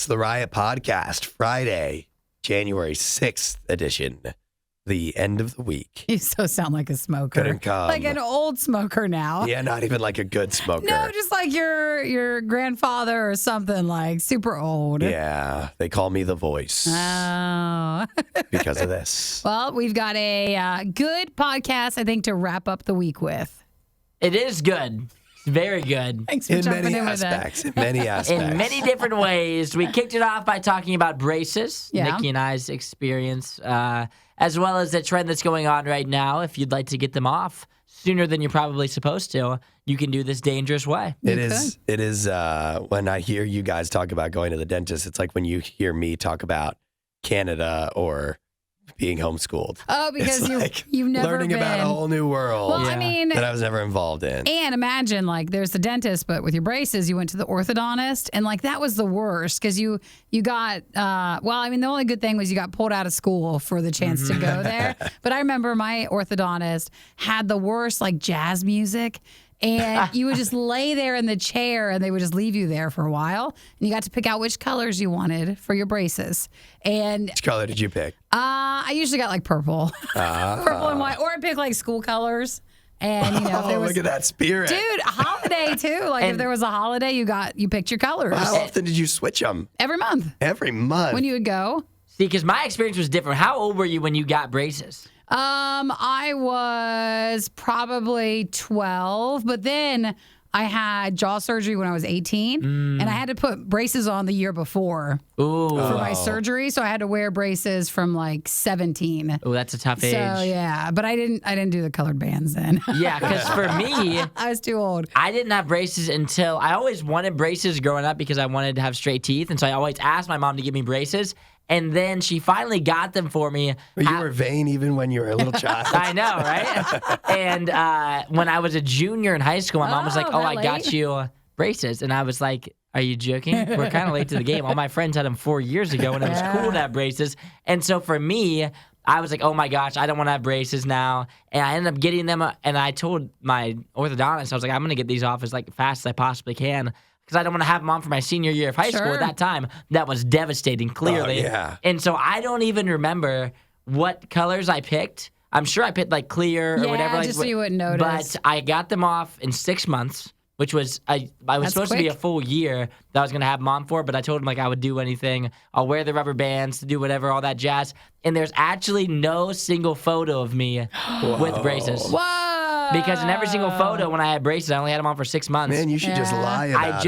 It's the Riot Podcast, Friday, January 6th edition, the end of the week. You so sound like a smoker. Couldn't come. Like an old smoker now. Yeah, not even like a good smoker. No, just like your grandfather or something, like super old. Yeah, they call me the voice Oh. because of this. Well, we've got a good podcast, I think, to wrap up the week with. It is good. Very good. Thanks for In jumping many in with that. aspects. In many aspects. In many different ways. We kicked it off by talking about braces, Yeah. Nikki and I's experience, as well as the trend that's going on right now. If you'd like to get them off sooner than you're probably supposed to, you can do this dangerous way. It is when I hear you guys talk about going to the dentist, it's like when you hear me talk about Canada or being homeschooled. Oh, because you've never learning been. about a whole new world Well, I mean, that I was never involved in. and imagine, like, there's the dentist, but with your braces, you went to the orthodontist, and, like, that was the worst because you got, the only good thing was you got pulled out of school for the chance to go there. But I remember my orthodontist had the worst, like, jazz music, and you would just lay there in the chair, and they would just leave you there for a while, and you got to pick out which colors you wanted for your braces. And Which color did you pick? I usually got, like, purple. Purple and white. Or I picked, like, school colors. And, you know, if there was, look at that spirit. dude, a holiday too. Like if there was a holiday, you picked your colors. How often did you switch them? Every month Every month. when you would go. See, because my experience was different. How old were you when you got braces? I was probably 12, but then I had jaw surgery when I was 18, and I had to put braces on the year before Ooh. for my surgery, so I had to wear braces from like 17. Oh, that's a tough age. So yeah, but I didn't do the colored bands then. Yeah, because for me, I was too old. I didn't have braces until I always wanted braces growing up because I wanted to have straight teeth. And so I always asked my mom to give me braces. And then she finally got them for me. But you were vain even when you were a little child. I know, right? And when I was a junior in high school, my mom was like, that I got late? you braces. And I was like, are you joking? We're kind of late to the game. All my friends had them 4 years ago, and it was cool to have braces. And so for me, I was like, oh my gosh, I don't want to have braces now. And I ended up getting them, and I told my orthodontist, I was like, I'm going to get these off as like fast as I possibly can, because I don't want to have them on for my senior year of high school. Sure. At that time, that was devastating, clearly. Oh, yeah. And so I don't even remember what colors I picked. I'm sure I picked like clear or Yeah, whatever. just so you wouldn't notice. But I got them off in 6 months, which was I was That's supposed to be quick. a full year that I was going to have them on for, but I told them like I would do anything. I'll wear the rubber bands to do whatever, all that jazz. And there's actually no single photo of me with braces. Whoa! Because in every single photo when I had braces, I only had them on for 6 months. Man, you should just Yeah. lie about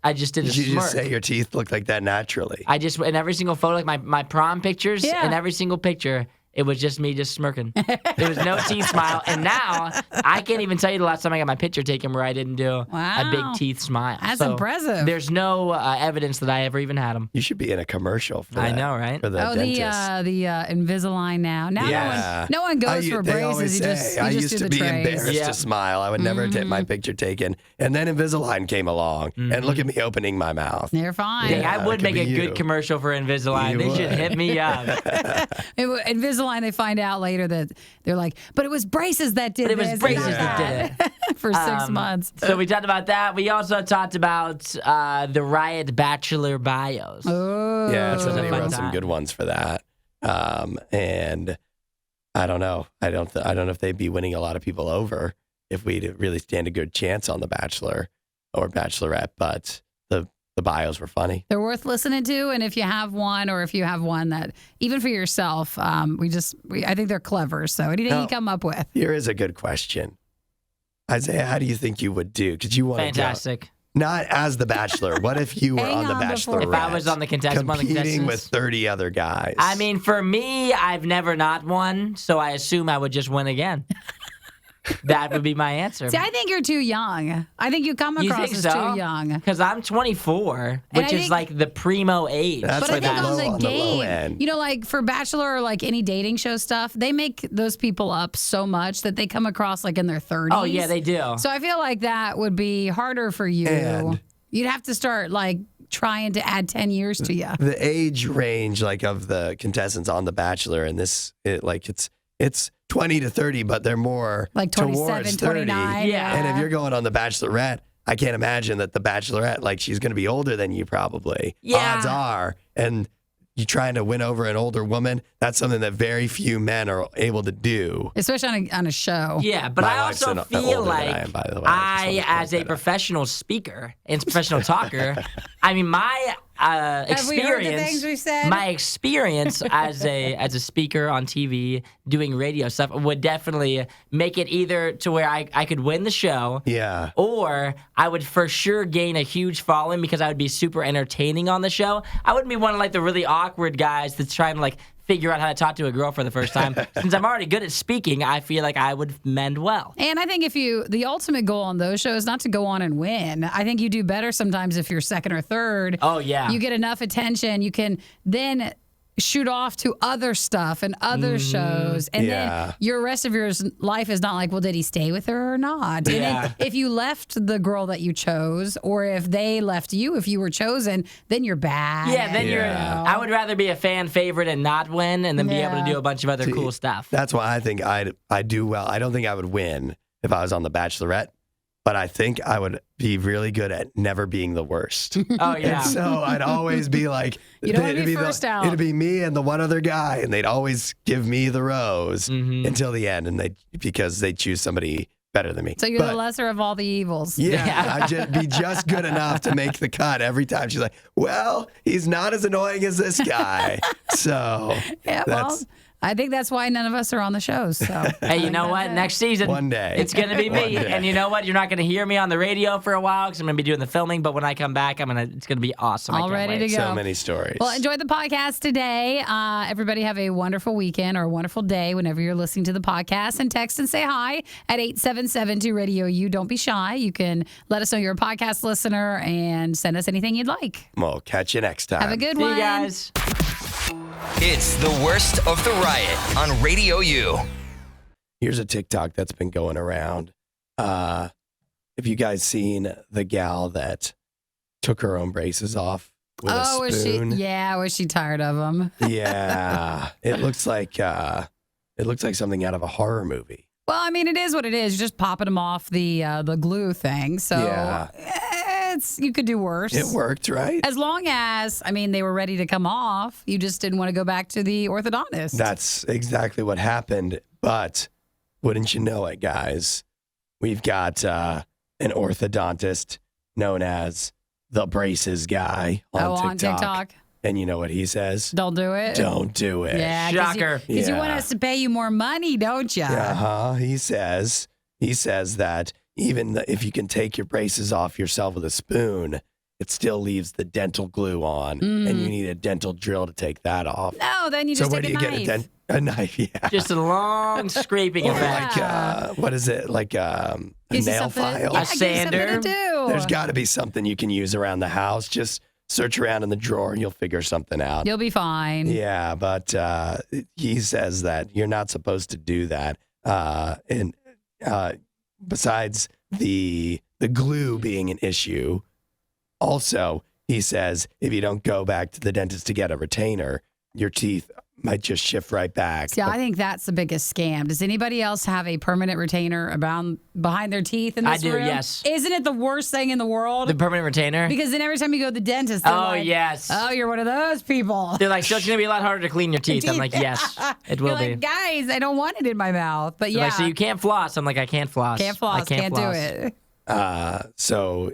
I just did a it. You should smirk. just say your teeth look like that naturally. In every single photo, like my prom pictures, Yeah. in every single picture, it was just me just smirking. There was no teeth smile. And now, I can't even tell you the last time I got my picture taken where I didn't do a Wow. big teeth smile. That's So impressive. There's no evidence that I ever even had them. You should be in a commercial for I that. know, right? For the dentist. the Invisalign now. Now Yeah. no one goes for They braces. always You say, just I do used to the be trays. embarrassed Yeah. to smile. I would never get my picture taken. And then Invisalign came along. And look at me opening my mouth. They're fine. Dang, I Yeah, would it make could a be good you. commercial for Invisalign. You They should would. hit me up. Invisalign, they find out later that they're like, but it was braces that did But it was this, braces not that did it. for 6 months. So we talked about that. We also talked about the RIOT Bachelor bios. Oh, Yeah, somebody fun wrote some time. good ones for that. And I don't know. I don't know if they'd be winning a lot of people over if we'd really stand a good chance on The Bachelor or Bachelorette, but the bios were funny. They're worth listening to, and if you have one, or if you have one that even for yourself, I think they're clever. So anything No. you come up with, Here is a good question. Isaiah, how do you think you would do? Because you want to Fantastic. not as the Bachelor. What if you were Hang on the on before- Bachelorette? If I was on the contestant, competing with 30 other guys. I mean, for me, I've never not won, so I assume I would just win again. That would be my answer. see, I think you're too young. I think you come You across think as so? too young. Because I'm 24, And which I is think- like the primo age. That's But for I think that. on the low game, end. you know, like for Bachelor or like any dating show stuff, they make those people up so much that they come across like in their 30s. Oh, yeah, they do. So I feel like that would be harder for you. And- You'd have to start like trying to add 10 years to you. the age range like of the contestants on The Bachelor, and it's 20 to 30, but they're more Like towards 27, 30. 29. Yeah. And if you're going on The Bachelorette, I can't imagine that the Bachelorette, like, she's going to be older than you probably. Yeah. Odds are. And you trying to win over an older woman, that's something that very few men are able to do. Especially on a show. Yeah, but My I wife's also older feel than I like am, by the way. I just wanted to as point a that out. professional speaker and professional talker, I mean, my Have we heard the things we said? my experience as a speaker on TV doing radio stuff would definitely make it either to where I could win the show, Yeah. or I would for sure gain a huge following because I would be super entertaining on the show. I wouldn't be one of like the really awkward guys that's trying to like figure out how to talk to a girl for the first time. Since I'm already good at speaking, I feel like I would mend well. And I think the ultimate goal on those shows, not to go on and win. I think you do better sometimes if you're second or third. Oh, yeah. You get enough attention. You can then shoot off to other stuff and other shows. And Yeah. then your rest of your life is not like, well, did he stay with her or not? And Yeah. then if you left the girl that you chose, or if they left you, if you were chosen, then you're bad. Yeah, then you're. Yeah. I would rather be a fan favorite and not win, and then be able to Yeah. do a bunch of other cool stuff. That's why I think I do well. I don't think I would win if I was on The Bachelorette, but I think I would be really good at never being the worst. Oh yeah. And so I'd always be like, You don't wanna it'd be the- first out. It'd be me and the one other guy, and they'd always give me the rose until the end, and because they choose somebody better than me. So you're the lesser of all the evils. Yeah, I'd just be just good enough to make the cut every time. She's like, well, he's not as annoying as this guy. So Yeah, well, that's I think that's why none of us are on the shows. So Hey, you know what? Next season, One day. it's gonna be One me. day. And you know what? You're not gonna hear me on the radio for a while because I'm gonna be doing the filming. But when I come back, it's gonna be awesome. I All can't ready wait. to go. so many stories. Well, enjoy the podcast today. Everybody have a wonderful weekend or a wonderful day whenever you're listening to the podcast, and text and say hi at 877-2-RADIO-U. Don't be shy. You can let us know you're a podcast listener and send us anything you'd like. We'll catch you next time. Have a good See one. you guys. It's the worst of the riot on Radio U. Here's a TikTok that's been going around. Have you guys seen the gal that took her own braces off with a Was spoon? she? Yeah, was she tired of them? Yeah. It looks like something out of a horror movie. Well, I mean, it is what it is. You're just popping them off the glue thing. So Yeah. you could do worse. It worked, right? As long as, I mean, they were ready to come off. You just didn't want to go back to the orthodontist. That's exactly what happened. But wouldn't you know it, guys? We've got an orthodontist known as the braces guy on TikTok. And you know what he says? Don't do it. Don't do it. Yeah. Shocker. Because you want Yeah. us to pay you more money, don't you? He says that even if you can take your braces off yourself with a spoon, it still leaves the dental glue on, and you need a dental drill to take that off. No, then you So just where take do a you knife. get a knife? Yeah. Just a long scraping Or effect. like what is it? Like a Gives you nail something- file? Yeah, it gives you something sander. to do. There's got to be something you can use around the house. Just search around in the drawer and you'll figure something out. You'll be fine. Yeah, but he says that you're not supposed to do that. And besides the glue being an issue, also he says if you don't go back to the dentist to get a retainer, your teeth might just shift right back. Yeah, I think that's the biggest scam. Does anybody else have a permanent retainer behind their teeth in this I do, room? yes. Isn't it the worst thing in the world? The permanent retainer. Because then every time you go to the dentist, they're Oh, like, yes. oh, you're one of those people. They're like, so it's gonna be a lot harder to clean your teeth. I'm like, yes, it will You're be. like, guys, I don't want it in my mouth. But They're yeah, like, so you can't floss. I'm like, I can't floss. can't floss, I can't do floss. it. So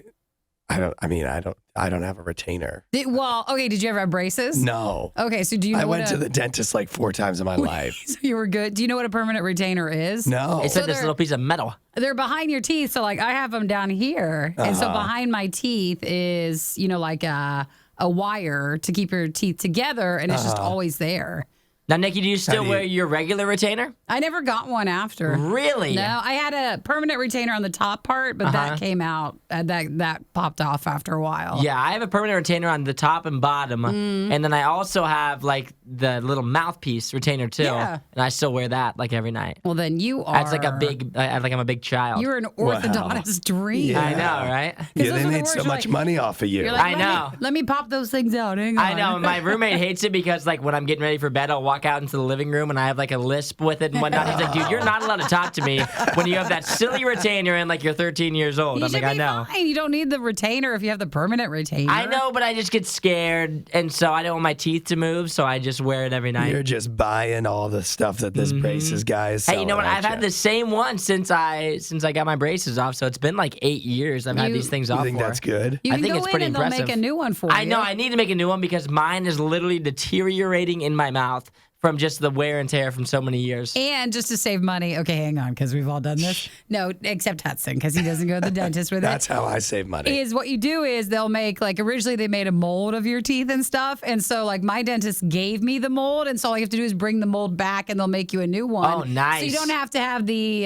I don't have a retainer. Well, okay, did you ever have braces? No. Okay, so do you know I what went to the dentist like 4 times in my life. So you were good. Do you know what a permanent retainer is? No. It's So like this they're- little piece of metal. They're behind your teeth. So, like, I have them down here. And so behind my teeth is, like a wire to keep your teeth together. And it's just always there. Now, Nikki, do you still do you- wear your regular retainer? I never got one after. Really? No, I had a permanent retainer on the top part, but that came out. That popped off after a while. Yeah, I have a permanent retainer on the top and bottom, and then I also have like the little mouthpiece retainer too, Yeah. and I still wear that like every night. Well, then you are. It's like a big, like I'm a big child. You're an orthodontist dream. Yeah. I know, right? Yeah, those they are the made worst. so You're much like- money off of you. You're like, I know. Let me pop those things out. Hang on. I know. My roommate hates it because like when I'm getting ready for bed, I'll walk walk out into the living room and I have like a lisp with it and whatnot. He's like, dude, you're not allowed to talk to me when you have that silly retainer and like you're 13 years old. You I'm like, should I be know. fine. You don't need the retainer if you have the permanent retainer. I know, but I just get scared, and so I don't want my teeth to move, so I just wear it every night. You're just buying all the stuff that this braces guy is Hey, you know what? selling, I've aren't had you? the same one since I got my braces off, so it's been like 8 years I've had these things off You think for. that's good? You I can think go it's in pretty and impressive. they'll make a new one for you. I know. I need to make a new one because mine is literally deteriorating in my mouth from just the wear and tear from so many years. And just to save money, okay, hang on, because we've all done this. No, except Hudson, because he doesn't go to the dentist with That's it. how I save money. Is what you do is they'll make, like, originally they made a mold of your teeth and stuff. And so, like, my dentist gave me the mold. And so all you have to do is bring the mold back and they'll make you a new one. Oh, nice. So you don't have to have the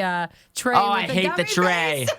tray. Oh, with I the hate the gummy tray. bears.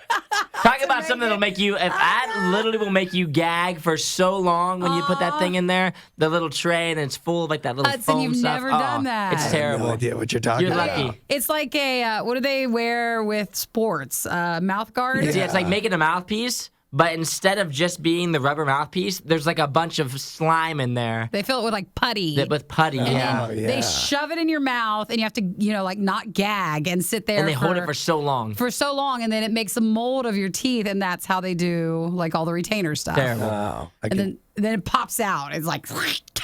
Talk about something that'll make you, if that literally will make you gag for so long when you put that thing in there, the little tray, and it's full of like that little Hudson, foam you've stuff. never done that. It's I have terrible. No idea what you're talking You're about. lucky. It's like a, what do they wear with sports? Mouth guard? Yeah, it's like making a mouthpiece, but instead of just being the rubber mouthpiece, there's like a bunch of slime in there They fill it with like putty. with putty. And Yeah. then yeah. they shove it in your mouth, and you have to, like not gag and sit there. And they hold it for so long. for so long, and then it makes a mold of your teeth, and that's how they do like all the retainer stuff. Terrible. Oh, I And can, then it pops out. It's like,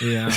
Yeah.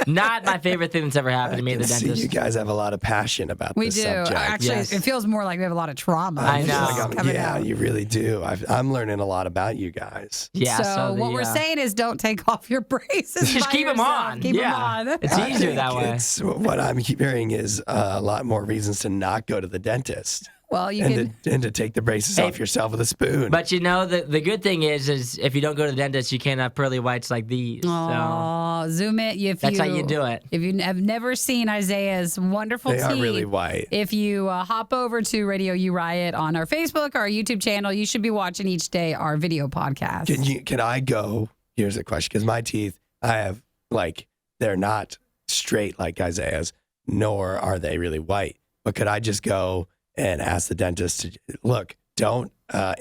Not my favorite thing that's ever happened to me at the see dentist. you guys have a lot of passion about we this do. subject. Actually, Yes. it feels more like we have a lot of trauma. I It's know. like I'm- coming yeah, out. you really do. I'm learning a lot about you guys. Yeah. So, the, what we're saying is, don't take off your braces. Just by keep 'em yourself. on. Keep 'em Yeah. on. It's I easier think that way. What I'm hearing is a lot more reasons to not go to the dentist Well, you and can. to take the braces off yourself with a spoon. But you know, the good thing is if you don't go to the dentist, you can't have pearly whites like these. So Oh, zoom it. that's how you do it. If you have never seen Isaiah's wonderful they teeth, are really white. if you hop over to Radio U Riot on our Facebook, our YouTube channel, you should be watching each day our video podcast. Can I go? Here's a question. Because my teeth, I have they're not straight like Isaiah's, nor are they really white. But could I just go and ask the dentist to look? Don't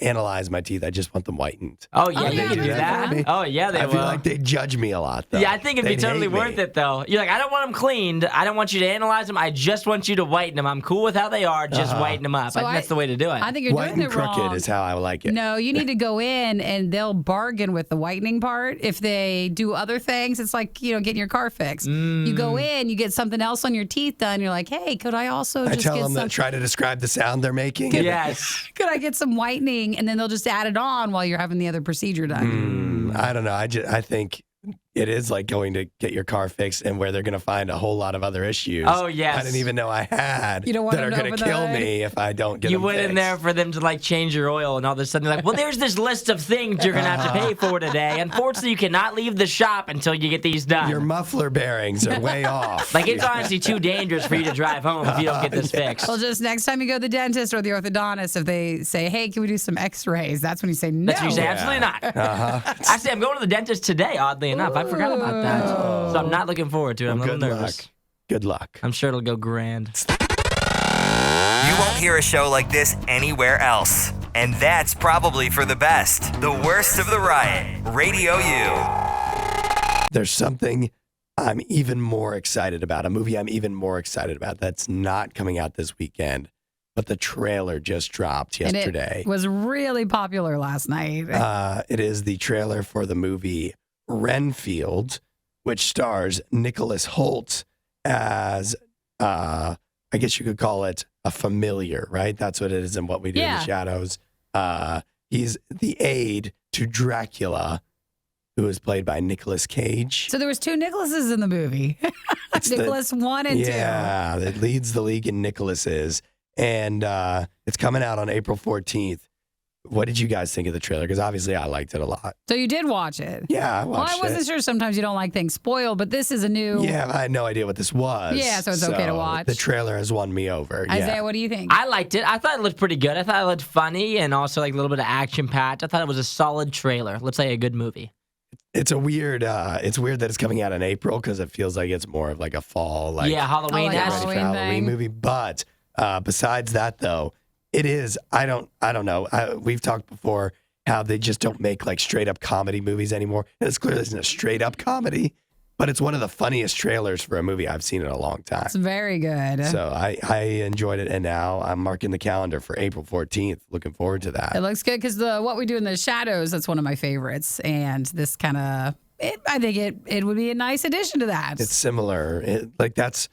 analyze my teeth. I just want them whitened. Oh yeah, Oh, you yeah, can they do do that. that. Oh yeah, they I will. feel like they judge me a lot, though. Yeah, I think it'd be They'd totally hate worth me. it, though. You're like, I don't want them cleaned. I don't want you to analyze them. I just want you to whiten them. I'm cool with how they are. Just whiten them up. So I think that's the way to do it. I think you're White doing and it wrong. crooked is how I like it. No, you need to go in and they'll bargain with the whitening part. If they do other things, it's like, getting your car fixed. You go in, you get something else on your teeth done. You're like, hey, could I also I just tell get them some? to try to describe the sound they're making. yes. Could I get some whitening? And then they'll just add it on while you're having the other procedure done. I don't know. I think it is like going to get your car fixed and where they're going to find a whole lot of other issues. Oh, yes. I didn't even know I had You don't want that are them to going to open the kill hood? me if I don't get You them went in fixed. there for them to change your oil, and all of a sudden they're like, well, there's this list of things you're going to have to pay for today. Unfortunately, you cannot leave the shop until you get these done. Your muffler bearings are way off. It's honestly too dangerous for you to drive home if you don't get this fixed. Well, just next time you go to the dentist or the orthodontist, if they say, hey, can we do some x-rays? That's when you say no. That's what you say, absolutely not. I say, I'm going to the dentist today, oddly enough. I forgot about that. So I'm not looking forward to it. I'm a little Good nervous. luck. Good luck. I'm sure it'll go grand. You won't hear a show like this anywhere else. And that's probably for the best. The worst of the riot. Radio U. There's something I'm even more excited about, a movie I'm even more excited about that's not coming out this weekend, but the trailer just dropped yesterday. And it was really popular last night. It is the trailer for the movie Renfield, which stars Nicholas Hoult as, I guess you could call it a familiar, right? That's what it is in What We Do in Yeah. the Shadows. He's the aide to Dracula, who is played by Nicolas Cage. So there was two Nicholases in the movie. It's the- Nicholas 1 and 2. Yeah, it leads the league in Nicholases. And it's coming out on April 14th. What did you guys think of the trailer? Because obviously I liked it a lot. So you did watch it. Yeah, I Well, watched I wasn't it. sure sometimes you don't like things spoiled, but this is a new. Yeah, I had no idea what this was. Yeah, so it's okay to watch. The trailer has won me over. Isaiah, Yeah. what do you think? I liked it. I thought it looked pretty good. I thought it looked funny and also a little bit of action packed. I thought it was a solid trailer. Let's say a good movie. It's weird that it's coming out in April because it feels like it's more of like a fall, yeah, Halloween. like get has ready for Halloween Halloween thing. movie. But besides that, though, it is. I don't know. We've talked before how they just don't make straight up comedy movies anymore. And it's clearly isn't a straight up comedy, but it's one of the funniest trailers for a movie I've seen in a long time. It's very good. So I enjoyed it, and now I'm marking the calendar for April 14th. Looking forward to that. It looks good because What We Do in the Shadows, that's one of my favorites. And this kind of, I think it would be a nice addition to that. It's similar. That's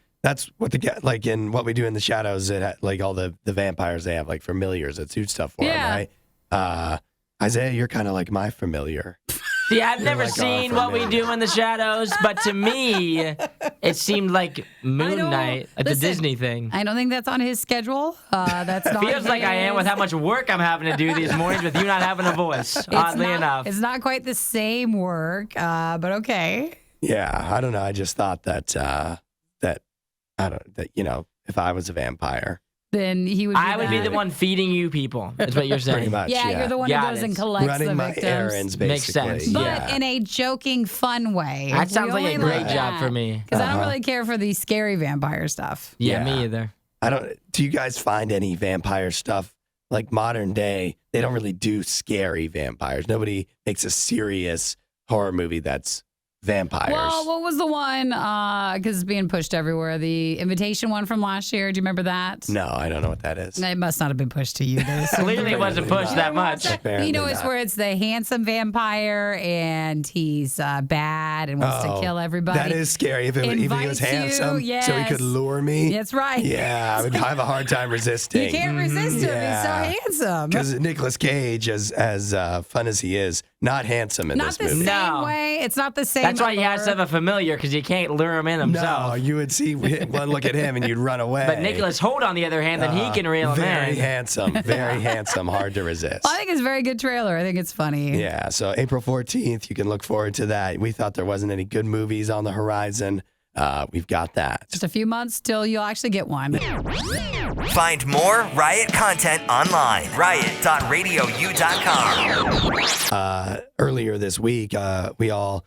what like in What We Do in the Shadows. Like all the vampires, they have like familiars that do stuff for them, right? Isaiah, you're kind of like my familiar. See, I've never like, seen oh, What We Do in the Shadows, but to me, it seemed like Moon Knight, the Disney thing. I don't think that's on his schedule. That's not Feels like I am with how much work I'm having to do these mornings with you not having a voice, oddly enough. It's not quite the same work, but okay. Yeah, I don't know. I just thought that if I was a vampire, then he would be I would be the one feeding you people, is what you're saying. pretty much. Yeah, you're the one who Got goes it. and collects running the my victims. errands, basically. Makes sense. But in a joking, fun way. That sounds like a great job for me. Because I don't really care for the scary vampire stuff. Yeah, me either. Do you guys find any vampire stuff like modern day? They don't really do scary vampires. Nobody makes a serious horror movie that's vampires. Well, what was the one, because it's being pushed everywhere, the Invitation one from last year? Do you remember that? No, I don't know what that is. It must not have been pushed to you. Clearly it wasn't pushed that much. Apparently You know, it's not. where it's the handsome vampire and he's bad and wants to kill everybody. That is scary. If he was Invites you, handsome, so he yes. could lure me. That's right. Yeah, I would have a hard time resisting. You can't resist him. Yeah. He's so handsome. Because Nicolas Cage, as fun as he is, not handsome in Not this the movie. same No. way. It's not the same. That's why he has to allure. have a familiar, because you can't lure him in himself. No, you would see one look at him and you'd run away. But Nicholas Holt, on the other hand, then he can reel him Very in. handsome, very handsome, hard to resist. I think it's a very good trailer. I think it's funny. Yeah, so April 14th, you can look forward to that. We thought there wasn't any good movies on the horizon. We've got that. Just a few months till you'll actually get one. Find more Riot content online. Riot.radiou.com. Earlier this week, we all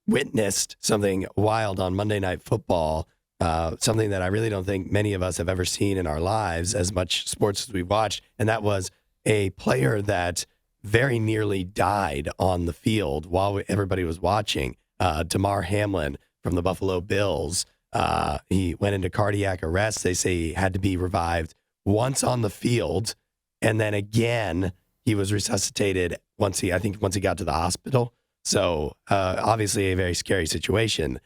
witnessed something wild on Monday Night Football, something that I really don't think many of us have ever seen in our lives, as much sports as we've watched, and that was a player that very nearly died on the field while everybody was watching. Damar Hamlin from the Buffalo Bills. He went into cardiac arrest. They say he had to be revived once on the field, and then again he was resuscitated once he got to the hospital. So obviously a very scary situation.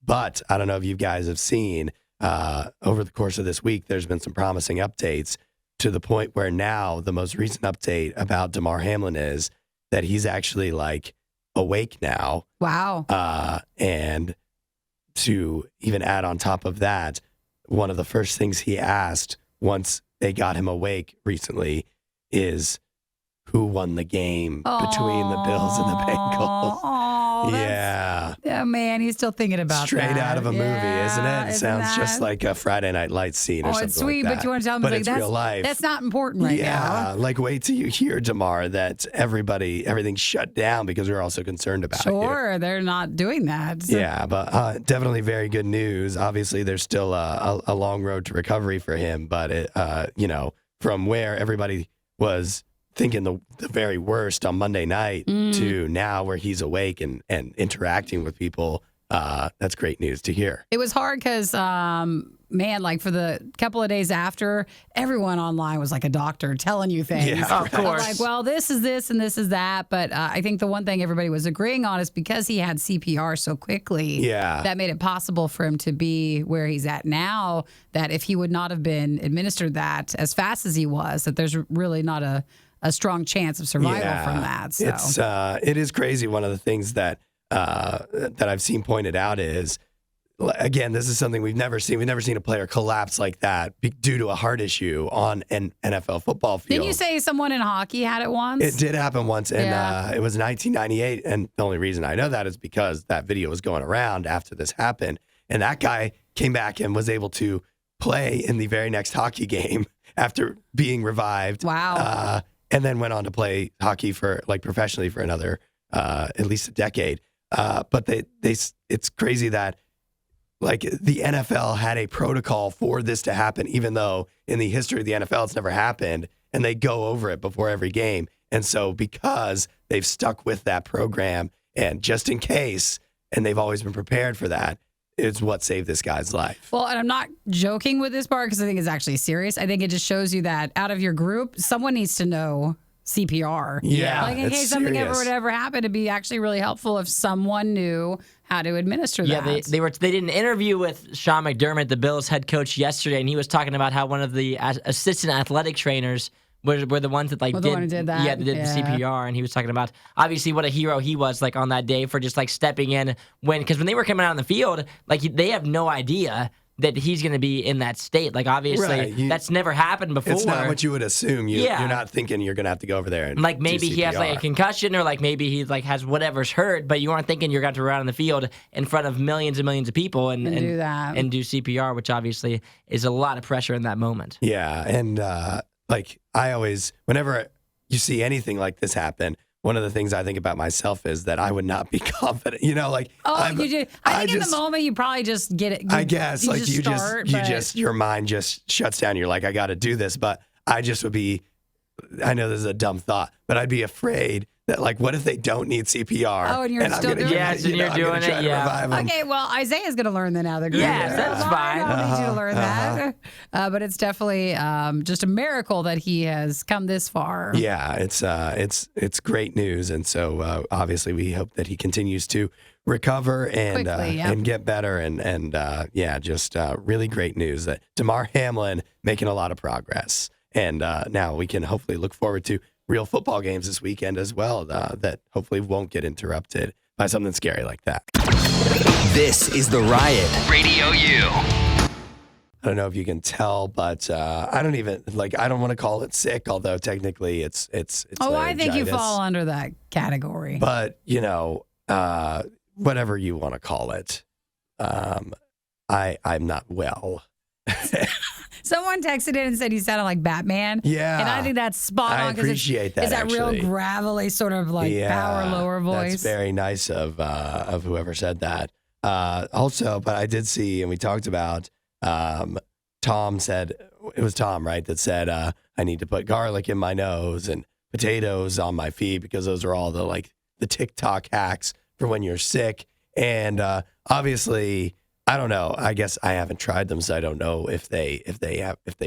But I don't know if you guys have seen over the course of this week, there's been some promising updates to the point where now the most recent update about Damar Hamlin is that he's actually like awake now. Wow. And to even add on top of that, one of the first things he asked once they got him awake recently is who won the game between the Bills and the Bengals. Yeah, man, he's still thinking about Straight that. out of a movie, isn't it? It sounds just like a Friday Night Lights scene or something it's sweet, like that. but you want to tell him but like, it's that's real life. That's not important right now. Like wait till you hear, Damar, that everything's shut down because we're all so concerned about you. Sure, they're not doing that. So- Yeah, but definitely very good news. Obviously, there's still a long road to recovery for him, but from where everybody was thinking the very worst on Monday night to now where he's awake and interacting with people, that's great news to hear. It was hard because, man, like for the couple of days after, everyone online was like a doctor telling you things. Yeah, Of course. Like, well, this is this and this is that. But I think the one thing everybody was agreeing on is because he had CPR so quickly, that made it possible for him to be where he's at now, that if he would not have been administered that as fast as he was, that there's really not a strong chance of survival from that. So It is crazy. One of the things that I've seen pointed out is, again, this is something we've never seen. We've never seen a player collapse like that due to a heart issue on an NFL football field. Didn't you say someone in hockey had it once? It did happen once, and Yeah. it was 1998. And the only reason I know that is because that video was going around after this happened. And that guy came back and was able to play in the very next hockey game after being revived. Wow. And then went on to play hockey professionally for another at least a decade. But it's crazy that the NFL had a protocol for this to happen, even though in the history of the NFL it's never happened, and they go over it before every game. And so because they've stuck with that program, and just in case and they've always been prepared for that. It's what saved this guy's life. Well, and I'm not joking with this part because I think it's actually serious. I think it just shows you that out of your group, someone needs to know CPR. Yeah, Like in it's case something serious. ever would ever happen, it'd be actually really helpful if someone knew how to administer Yeah, that. they did an interview with Sean McDermott, the Bills head coach, yesterday, and he was talking about how one of the assistant athletic trainers were the ones that the one who did that? Yeah, they did the CPR, and he was talking about obviously what a hero he was like on that day for just like stepping in because when they were coming out on the field, like they have no idea that he's going to be in that state. Like obviously Right, that's never happened before. It's not what you would assume. You're not thinking you're going to have to go over there and like maybe do he has like a CPR. concussion or like maybe he like has whatever's hurt, but you aren't thinking you're going to run on the field in front of millions and millions of people and do that. and do CPR, which obviously is a lot of pressure in that moment. Yeah, and like I always, whenever you see anything like this happen, one of the things I think about myself is that I would not be confident. You know, like you do. I think in the moment you probably just get it. I guess you like just your mind just shuts down. You're like, I got to do this, but I just would be. I know this is a dumb thought, but I'd be afraid that like, what if they don't need CPR? Oh, and you're I'm still gonna doing give it. Yes, and you know, you're I'm gonna doing try it, to yeah. revive 'em. Okay, well, Isaiah's going to learn that now. Yes, that's fine. I don't need you to learn that. But it's definitely just a miracle that he has come this far. Yeah, it's great news, and so obviously we hope that he continues to recover and Quickly, yeah. and get better, and just really great news that Damar Hamlin making a lot of progress, and now we can hopefully look forward to real football games this weekend as well that hopefully won't get interrupted by something scary like that. This is The Riot. Radio U. I don't know if you can tell, but I don't want to call it sick, although technically it's I think you laryngitis. fall under that category. But, whatever you want to call it, I'm not well. Someone texted in and said he sounded like Batman. Yeah. And I think that's spot I on. 'Cause appreciate that, It's that actually. real gravelly sort of like power lower voice. That's very nice of whoever said that. Also, but I did see, and we talked about, Tom said, it was Tom, right, that said, I need to put garlic in my nose and potatoes on my feet because those are all the TikTok hacks for when you're sick. And obviously, I don't know. I guess I haven't tried them, so I don't know if they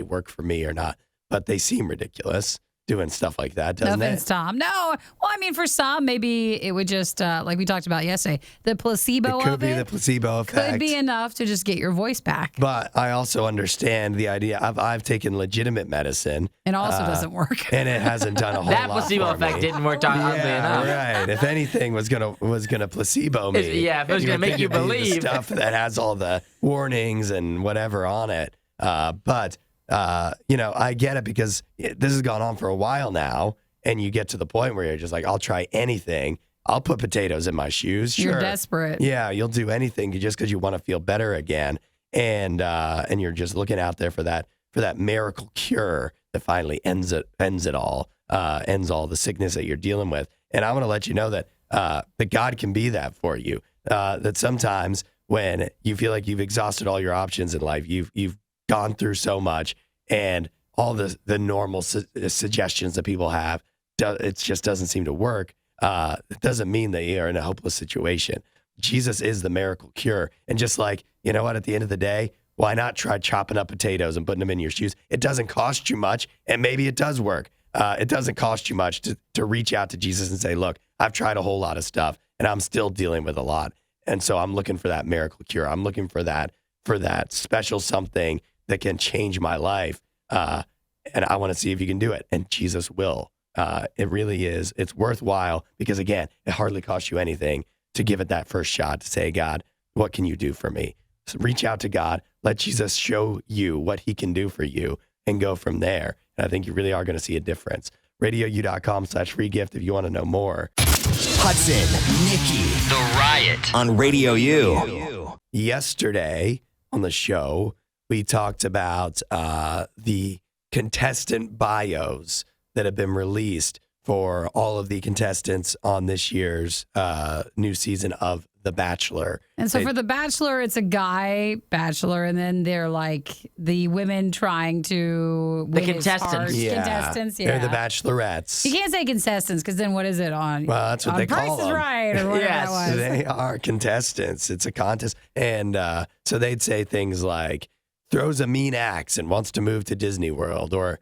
work for me or not. But they seem ridiculous doing stuff like that, doesn't Nothing's it? Tom. No. Well, I mean, for some, maybe it would just, like we talked about yesterday, the placebo It could of be it the placebo effect. could be enough to just get your voice back. But I also understand the idea. I've taken legitimate medicine, It also doesn't work. and it hasn't done a whole That lot placebo for effect me. didn't work out oddly enough. Right. If anything was gonna placebo me, Yeah, if it was you gonna would make think you it'd be the believe. stuff that has all the warnings and whatever on it. But I get it because this has gone on for a while now, and you get to the point where you're just like, I'll try anything. I'll put potatoes in my shoes. Sure. You're desperate. Yeah, you'll do anything just because you want to feel better again, and you're just looking out there for that miracle cure that finally ends it all, ends all the sickness that you're dealing with. And I want to let you know that God can be that for you. That sometimes when you feel like you've exhausted all your options in life, you've gone through so much, and all the normal suggestions that people have, it just doesn't seem to work. It doesn't mean that you're in a hopeless situation. Jesus is the miracle cure. And just like, you know what, at the end of the day, why not try chopping up potatoes and putting them in your shoes? It doesn't cost you much, and maybe it does work. It doesn't cost you much to reach out to Jesus and say, look, I've tried a whole lot of stuff, and I'm still dealing with a lot. And so I'm looking for that miracle cure. I'm looking for that special something that can change my life. And I want to see if you can do it. And Jesus will. It really is. It's worthwhile because, again, it hardly costs you anything to give it that first shot to say, God, what can you do for me? So reach out to God. Let Jesus show you what he can do for you and go from there. And I think you really are going to see a difference. RadioU.com/free gift if you want to know more. Hudson, Nikki, The Riot on Radio U. Yesterday on the show, we talked about the contestant bios that have been released for all of the contestants on this year's new season of The Bachelor. And so for The Bachelor, it's a guy bachelor, and then they're like the women trying to win his contestants. heart. Contestants, yeah. They're the bachelorettes. You can't say contestants because then what is it on? Well, that's what they Price call is them. Right or whatever Yes. that was. They are contestants. It's a contest. And so they'd say things like, throws a mean axe and wants to move to Disney World, or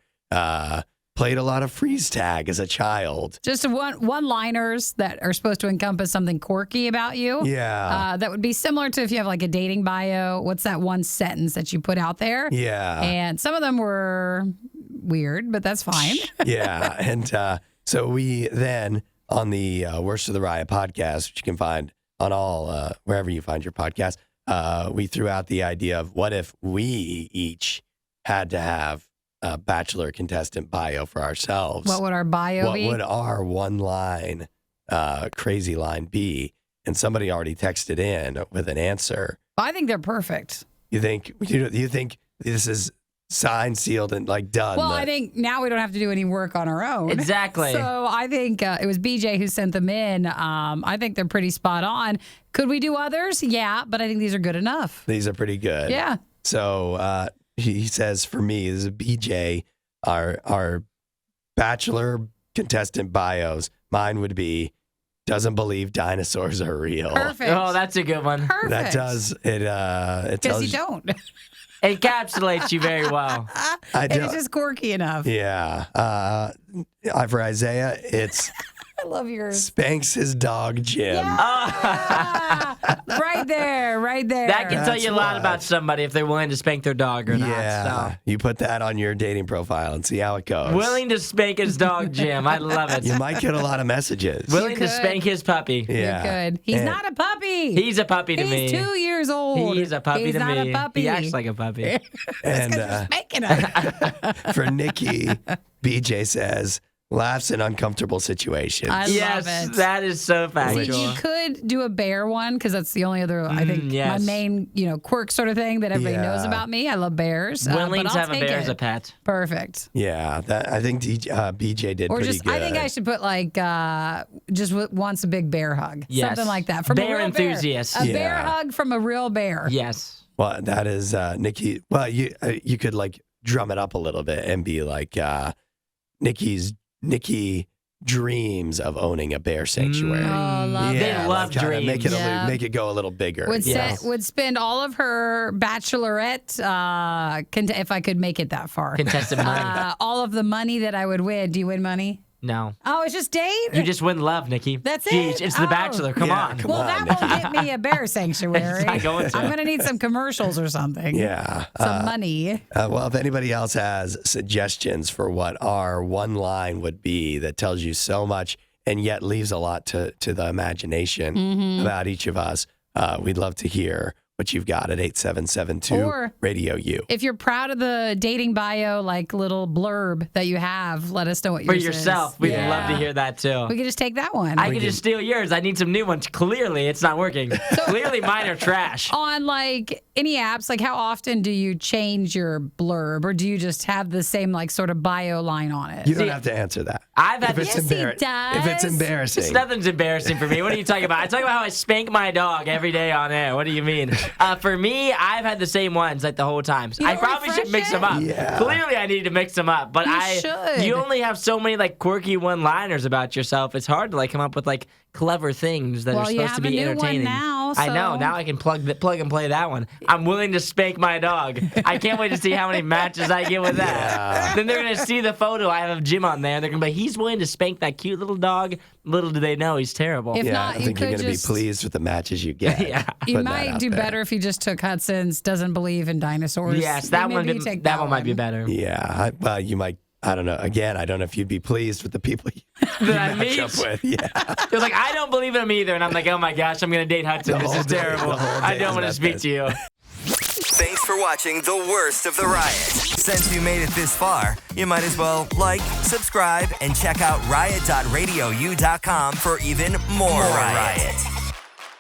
played a lot of freeze tag as a child. Just one-liners that are supposed to encompass something quirky about you. Yeah. That would be similar to if you have like a dating bio. What's that one sentence that you put out there? Yeah. And some of them were weird, but that's fine. Yeah. And so we then, on the Worst of the Riot podcast, which you can find on all, wherever you find your podcast, we threw out the idea of what if we each had to have a Bachelor contestant bio for ourselves. What would our bio What be? would our one line, crazy line be? And somebody already texted in with an answer. I think they're perfect. You think this is signed, sealed, and like done? Well, I think now we don't have to do any work on our own. Exactly. So I think it was BJ who sent them in. I think they're pretty spot on. Could we do others? Yeah, but I think these are good enough. These are pretty good. Yeah. So he says, for me, this is BJ, our Bachelor contestant bios. Mine would be, doesn't believe dinosaurs are real. Perfect. Oh, that's a good one. Perfect. That does it. It Because tells you don't. It encapsulates you very well. I And don't. it's just quirky enough. Yeah. For Isaiah, it's I love yours. spanks his dog Jim. Right there. Right there. That can tell That's you a lot why. about somebody if they're willing to spank their dog or not. Yeah. You put that on your dating profile and see how it goes. So. Willing to spank his dog, Jim. I love it. You might get a lot of messages. Willing to could. spank his puppy. Yeah. You're good. He's And- not a puppy. He's a puppy to me. He's 2 years old. He's a puppy He's to not me. a puppy. He acts like a puppy. And Spanking him. for Nikki, BJ says, laughs in uncomfortable situations. I Yes, love it. that is so See, factual. you could do a bear one because that's the only other, I think, yes. my main, quirk sort of thing that everybody knows Yeah. about me. I love bears. Willing but to I'll have a take bear it. as a pet. Perfect. Yeah, I think BJ did Or pretty just, good. I think I should put like, just wants a big bear hug. Yes. Something like that. From Bear a real enthusiast. Bear. A bear Yeah. hug from a real bear. Yes. Well, that is Nikki. Well, you could like drum it up a little bit and be like Nikki dreams of owning a bear sanctuary. Oh, love They Yeah, love like kinda dreams. make it go a little bigger. Would, Yes. would spend all of her bachelorette, if I could make it that far. Contested money. All of the money that I would win. Do you win money? No. Oh, it's just date? You just win love, Nikki. That's Jeez, it? It's The Oh. Bachelor. Come Yeah, on. come Well, on. that won't get me a bear sanctuary. It's not going to. I'm going to need some commercials or something. Yeah. Some money. Well, if anybody else has suggestions for what our one line would be that tells you so much and yet leaves a lot to the imagination Mm-hmm. about each of us, we'd love to hear what you've got at 8772 Or- Radio U. If you're proud of the dating bio, like little blurb that you have, let us know what For yours yourself. is. We'd Yeah. love to hear that too. We could just take that one. I could just steal yours. I need some new ones. Clearly, it's not working. Clearly, mine are trash. On like any apps, like how often do you change your blurb, or do you just have the same like sort of bio line on it? You don't have to answer that. I've had If it's, Yes, he if it's does. embarrassing. Nothing's embarrassing for me. What are you talking about? I talk about how I spank my dog every day on air. What do you mean? For me, I've had the same ones like the whole time. You I don't probably should refresh mix it? them up. Yeah. Clearly, I need to mix them up. But You should. you only have so many like quirky one-liners about yourself. It's hard to like come up with like clever things that are Well, you supposed to have be a new one entertaining. now, I know. so- Now I can plug and play that one. I'm willing to spank my dog. I can't wait to see how many matches I get with that. Yeah. Then they're gonna see the photo I have of Jim on there. They're gonna be like, he's willing to spank that cute little dog. Little do they know he's terrible. If yeah, not, I you think you're could going to be just- pleased with the matches you get. Yeah. You Putting that might out do there. better if you just took Hudson's doesn't believe in dinosaurs. Yes, that Maybe one. you take That one might be better. Yeah. Well, you might. I don't know. Again, I don't know if you'd be pleased with the people you That I match meet. up with. Yeah. They're like, I don't believe in him either, and I'm like, oh my gosh, I'm gonna date Hudson. The This whole is day- terrible. the whole I day don't is want to that speak bad. to you. Thanks for watching the worst of the riot. Since you made it this far, you might as well like, subscribe, and check out riot.radiou.com for even more riot.